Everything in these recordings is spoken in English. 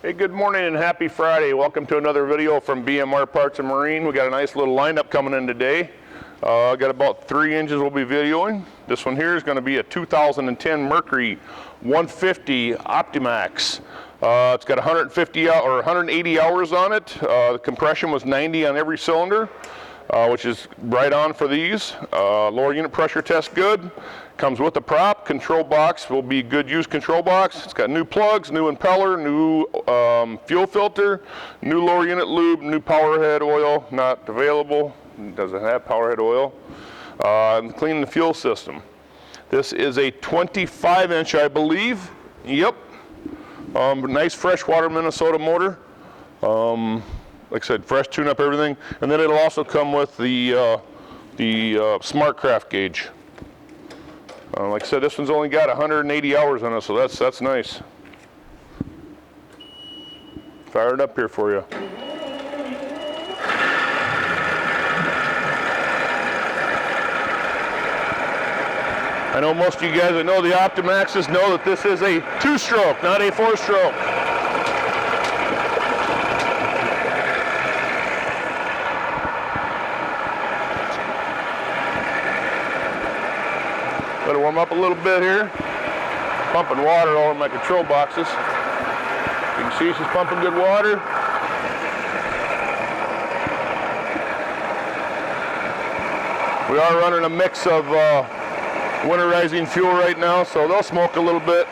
Hey, good morning and happy Friday. Welcome to another video from BMR Parts and Marine. We got a nice little lineup coming in today. Got about 3 engines we'll be videoing. This one here is going to be a 2010 Mercury 150 Optimax. It's got 180 hours on it. The compression was 90 on every cylinder, which is right on for these. Lower unit pressure test good. Comes with the prop. Control box will be good use control box. It's got new plugs, new impeller, new fuel filter, new lower unit lube, new power head oil, not available. Doesn't have power head oil. Clean the fuel system. This is a 25-inch, I believe. Yep. Nice freshwater Minnesota motor. Like I said, fresh tune-up everything. And then it'll also come with the SmartCraft gauge. Like I said, this one's only got 180 hours on it, so that's nice. Fire it up here for you. I know most of you guys that know the Optimaxes know that this is a 2-stroke, not a 4-stroke. Let it warm up a little bit here. Pumping water over my control boxes. You can see she's pumping good water. We are running a mix of winterizing fuel right now, so they'll smoke a little bit.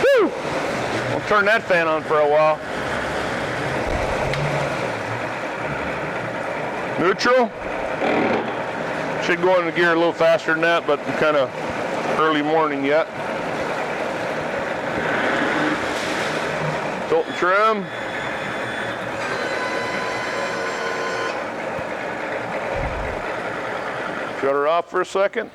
Woo! We'll turn that fan on for a while. Neutral. Should go into gear a little faster than that, but kind of early morning yet. Tilt and trim. Shut her off for a second.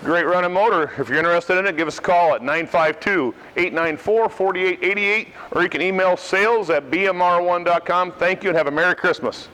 Great running motor. If you're interested in it, give us a call at 952-894-4888, or you can email sales@bmr1.com. Thank you and have a Merry Christmas.